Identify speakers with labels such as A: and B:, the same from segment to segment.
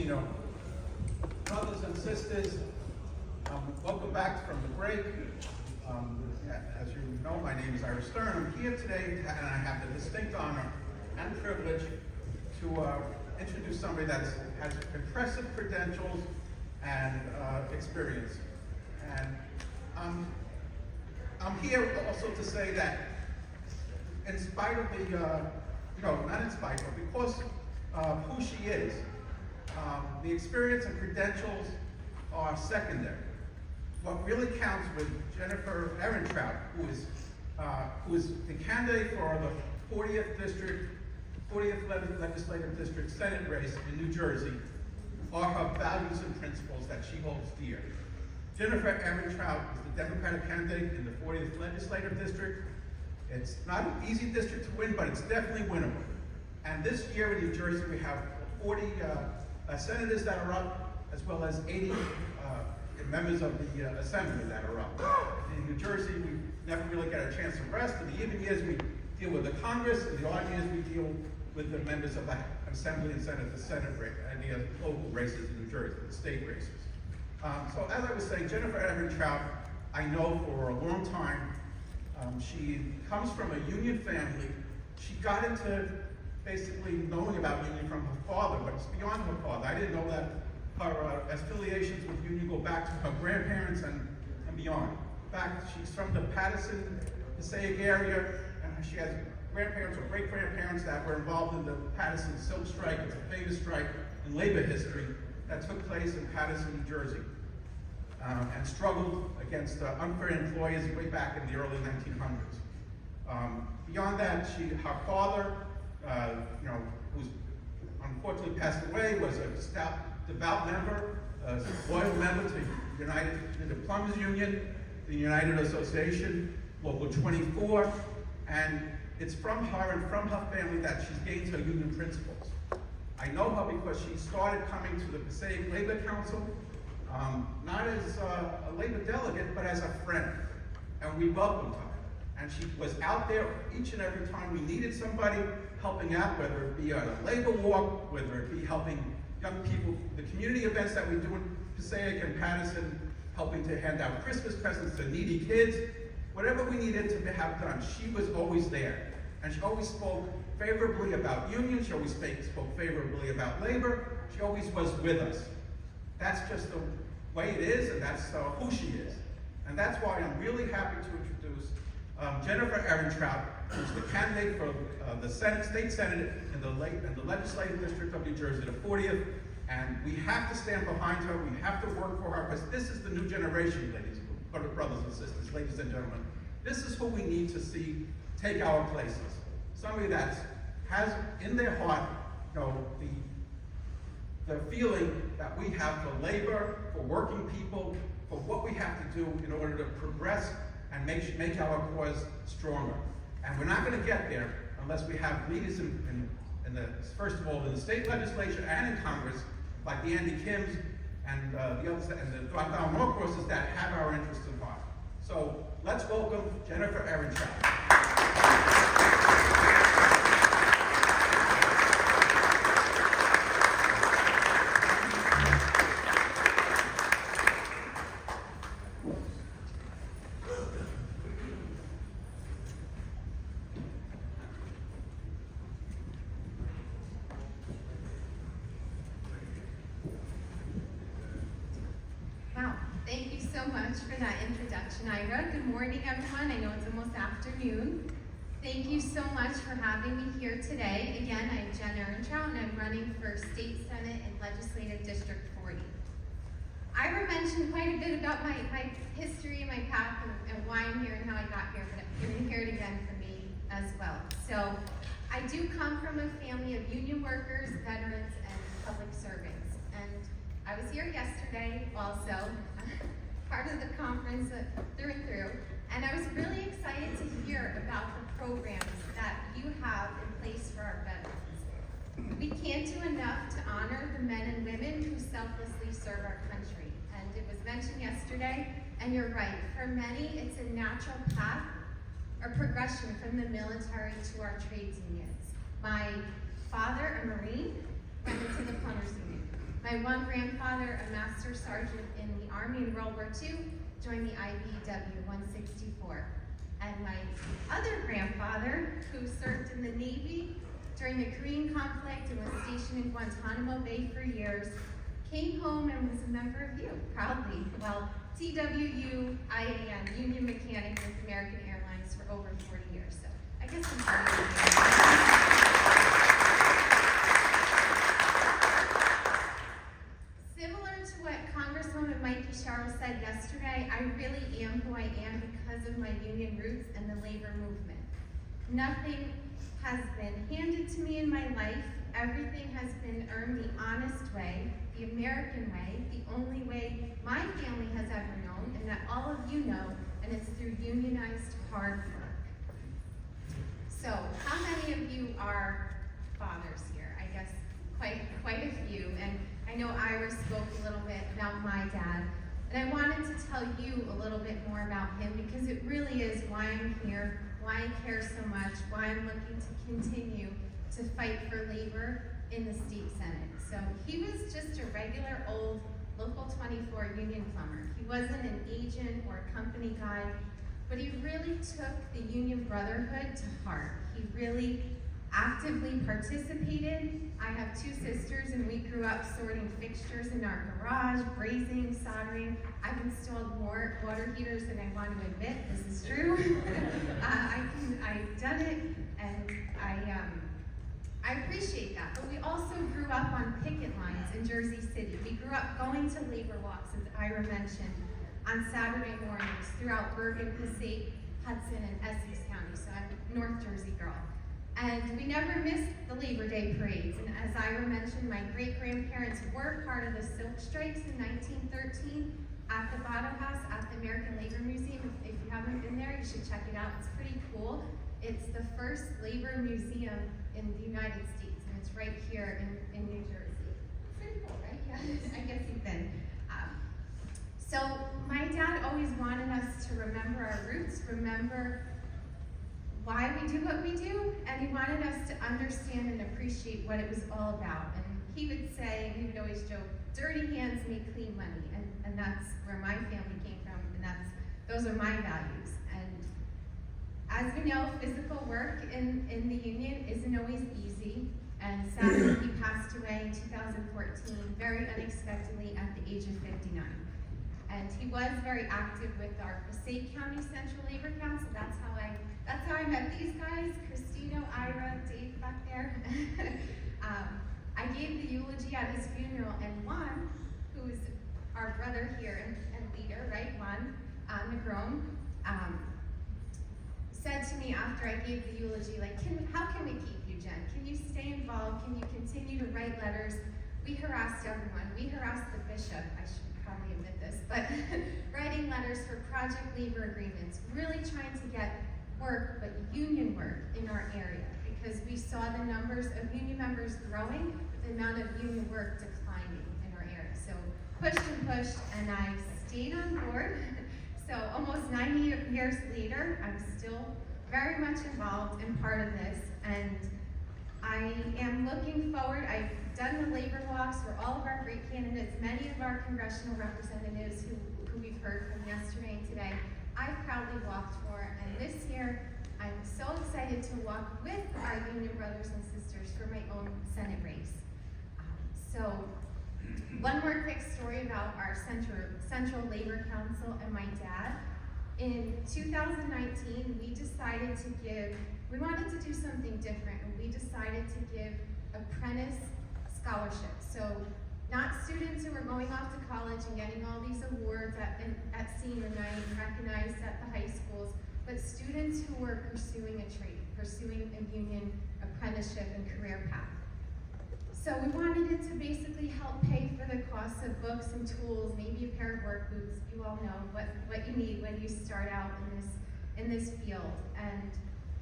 A: Casino. Brothers and sisters, welcome back from the break. As you know, my name is Ira Stern. I'm here today and I have the distinct honor and privilege to introduce somebody that has impressive credentials and experience. And I'm here also to say that in spite of the, not in spite, but because of who she is, the experience and credentials are secondary. What really counts with Jennifer Ehrentraut, who is the candidate for the 40th Legislative District Senate race in New Jersey, are her values and principles that she holds dear. Jennifer Ehrentraut is the Democratic candidate in the 40th Legislative District. It's not an easy district to win, but it's definitely winnable. And this year in New Jersey, we have 40 senators that are up, as well as 80 members of the assembly that are up. In New Jersey, we never really get a chance to rest. In the even years, we deal with the Congress. In the odd years, we deal with the members of the Assembly and Senate, the Senate race, and the local races in New Jersey, the state races. So as I was saying, Jennifer Ehrentraut, I know for a long time. She comes from a union family. She got into basically knowing about union from her father, but it's beyond her father. I didn't know that her affiliations with union go back to her grandparents and beyond. In fact, she's from the Paterson, Passaic area, and she has grandparents or great-grandparents that were involved in the Paterson Silk Strike. It's a famous strike in labor history that took place in Paterson, New Jersey, and struggled against unfair employers way back in the early 1900s. Beyond that, her father, who's unfortunately passed away, was a devout member, a loyal member to the Plumbers Union, the United Association, Local 24, and it's from her and from her family that she's gained her union principles. I know her because she started coming to the Passaic Labor Council, not as a labor delegate, but as a friend, and we welcomed her. And she was out there each and every time we needed somebody helping out, whether it be on a labor walk, whether it be helping young people, the community events that we do in Passaic and Paterson, helping to hand out Christmas presents to needy kids, whatever we needed to have done, she was always there. And she always spoke favorably about unions, she always spoke favorably about labor, she always was with us. That's just the way it is, and that's who she is. And that's why I'm really happy to introduce Jennifer Ehrentraut, who's the candidate for the state senate in the legislative district of New Jersey, the 40th, and we have to stand behind her, we have to work for her, because this is the new generation, brothers and sisters, ladies and gentlemen. This is who we need to see take our places. Somebody that has in their heart, the feeling that we have for labor, for working people, for what we have to do in order to progress and make our cause stronger. And we're not going to get there unless we have leaders first of all, in the state legislature and in Congress, like the Andy Kims and the others, and the Donald Norcrosses that have our interests in heart. So let's welcome Jennifer Ehrentraut.
B: Thank you so much for that introduction, Ira. Good morning, everyone. I know it's almost afternoon. Thank you so much for having me here today. Again, I'm Jen Ehrentraut, and I'm running for State Senate and Legislative District 40. Ira mentioned quite a bit about my history and my path and why I'm here and how I got here, but you're going to hear it again from me as well. So I do come from a family of union workers, veterans, and public servants. And I was here yesterday also, part of the conference through and through, and I was really excited to hear about the programs that you have in place for our veterans. We can't do enough to honor the men and women who selflessly serve our country. And it was mentioned yesterday, and you're right, for many it's a natural path or progression from the military to our trades unions. My father, a Marine, went into the plumbers union. My My one grandfather, a master sergeant in the Army in World War II, joined the IBEW 164. And my other grandfather, who served in the Navy during the Korean conflict and was stationed in Guantanamo Bay for years, came home and was a member of you, proudly. Well, TWU IAM, Union Mechanic with American Airlines for over 40 years. So I guess I'm proud of you. Similar to what Congresswoman Mikey Sherrill said yesterday, I really am who I am because of my union roots and the labor movement. Nothing has been handed to me in my life. Everything has been earned the honest way, the American way, the only way my family has ever known, and that all of you know, and it's through unionized hard work. So, how many of you are fathers here? I guess quite a few, and I know Ira spoke a little bit about my dad, and I wanted to tell you a little bit more about him because it really is why I'm here, why I care so much, why I'm looking to continue to fight for labor in the state senate. So he was just a regular old local 24 union plumber. He wasn't an agent or a company guy, but he really took the union brotherhood to heart. He really actively participated. I have two sisters and we grew up sorting fixtures in our garage, brazing, soldering. I've installed more water heaters than I want to admit. This is true. I've done it, and I appreciate that. But we also grew up on picket lines in Jersey City. We grew up going to labor walks, as Ira mentioned, on Saturday mornings throughout Bergen, Passaic, Hudson, and Essex County. So I'm a North Jersey girl. And we never missed the Labor Day parades. And as Ira mentioned, my great-grandparents were part of the silk strikes in 1913 at the Bottom House at the American Labor Museum. If you haven't been there, you should check it out. It's pretty cool. It's the first labor museum in the United States, and it's right here in New Jersey. Pretty cool, right? Yeah, I guess you've been. So my dad always wanted us to remember our roots, remember why we do what we do, and he wanted us to understand and appreciate what it was all about. And he would say, we would always joke, dirty hands make clean money, and that's where my family came from, and those are my values. And as we know, physical work in the union isn't always easy, and sadly he passed away in 2014, very unexpectedly at the age of 59. And he was very active with our Passaic County Central Labor Council. That's how I met these guys, Christina, Ira, Dave back there. I gave the eulogy at his funeral, and Juan, who is our brother here and leader, right, Juan Negron, said to me after I gave the eulogy, like, how can we keep you, Jen? Can you stay involved? Can you continue to write letters? We harassed everyone. We harassed the bishop. I should probably admit this, but writing letters for project labor agreements, really trying to get work, but union work in our area, because we saw the numbers of union members growing, the amount of union work declining in our area. So pushed, and I stayed on board. So almost 90 years later, I'm still very much involved and part of this, and I am looking forward. I've done the labor walks for all of our great candidates, many of our congressional representatives who we've heard from yesterday and today. I've proudly walked for, and this year, I'm so excited to walk with our union brothers and sisters for my own Senate race. So, one more quick story about our Central Labor Council and my dad. In 2019, we wanted to do something different, and we decided to give apprentice scholarships. So, not students who were going off to college and getting all these awards at senior night and recognized at the high schools, but students who were pursuing a trade, pursuing a union apprenticeship and career path. So we wanted it to basically help pay for the cost of books and tools, maybe a pair of work boots. You all know what you need when you start out in this field. And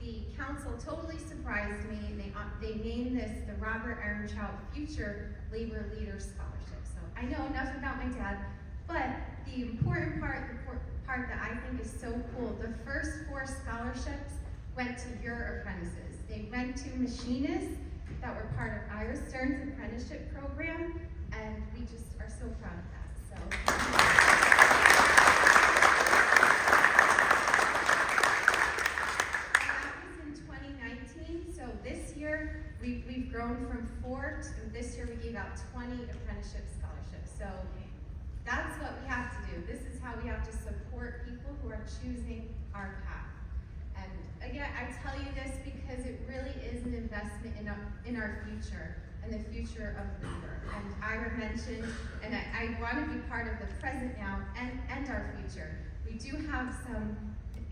B: the council totally surprised me, and they named this the Robert Ehrentraut Future Labor Leader Scholarship. So I know enough about my dad, but the important part, that I think is so cool, the first 4 scholarships went to your apprentices. They went to machinists that were part of Ira Stern's apprenticeship program, and we just are so proud of that. That was in 2019, so this year we've grown from 4 to this year we gave out 20 apprenticeship scholarships. So that's what we have to do. This is how we have to support people who are choosing our path. And again, I tell you this because it really is an investment in our future and the future of labor. And Ira mentioned, and I want to be part of the present now and our future. We do have some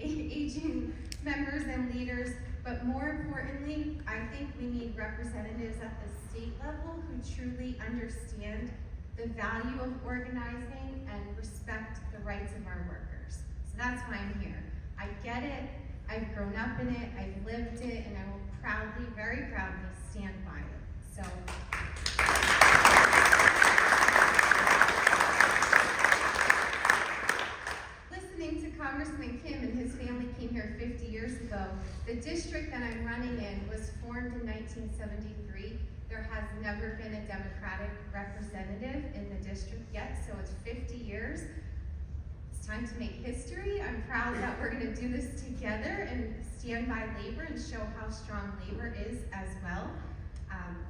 B: aging members and leaders, but more importantly, I think we need representatives at the state level who truly understand the value of organizing and respect the rights of our workers. So that's why I'm here. I get it, I've grown up in it, I've lived it, and I will proudly, very proudly stand by it. So. Listening to Congressman Kim and his family came here 50 years ago, the district that I'm running in was formed in 1973. There has never been a Democratic representative in the district yet, so it's 50 years. It's time to make history. I'm proud that we're going to do this together and stand by labor and show how strong labor is as well.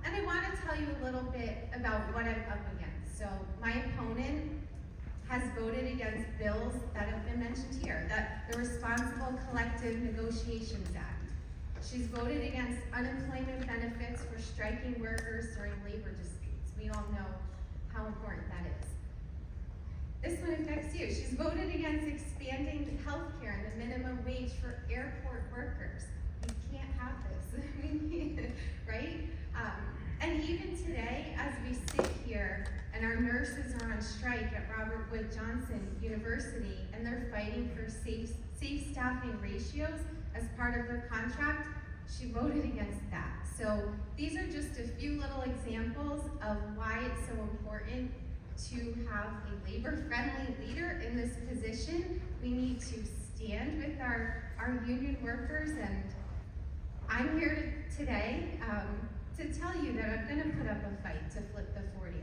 B: And I want to tell you a little bit about what I'm up against. So my opponent has voted against bills that have been mentioned here, that the Responsible Collective Negotiations Act. She's voted against unemployment benefits for striking workers during labor disputes. We all know how important that is. This one affects you. She's voted against expanding health care and the minimum wage for airport workers. We can't have this, right? And even today, as we sit here and our nurses are on strike at Robert Wood Johnson University and they're fighting for safe staffing ratios as part of their contract, she voted against that. So these are just a few little examples of why it's so important to have a labor-friendly leader in this position. We need to stand with our union workers, and I'm here today to tell you that I'm gonna put up a fight to flip the 40th.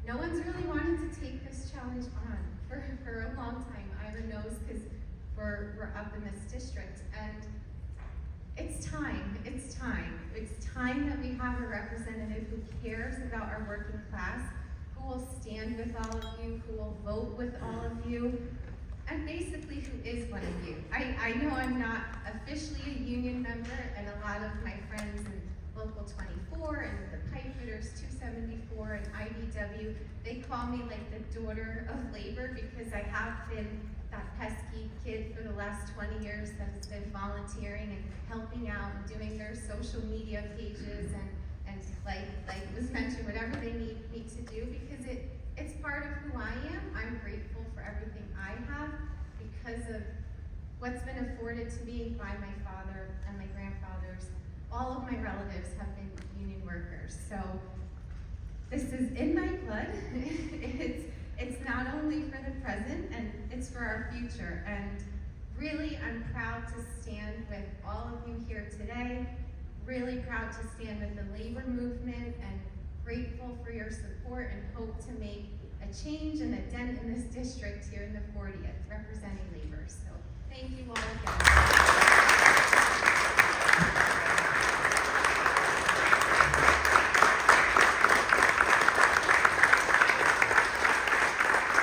B: No one's really wanted to take this challenge on for a long time. Ira knows because we're up in this district, and it's time that we have a representative who cares about our working class, who will stand with all of you, who will vote with all of you, and basically who is one of you. I know I'm not officially a union member, and a lot of my friends in Local 24 and the Pipefitters 274 and IDW, they call me like the daughter of labor because I have been that pesky kid for the last 20 years that has been volunteering and helping out and doing their social media pages and like was mentioned, whatever they need me to do, because it's part of who I am. I'm grateful for everything I have because of what's been afforded to me by my father and my grandfathers. All of my relatives have been union workers. So this is in my blood. It's not only for the present, and it's for our future. And really, I'm proud to stand with all of you here today. Really proud to stand with the labor movement, and grateful for your support, and hope to make a change and a dent in this district here in the 40th, representing labor. So thank you all again.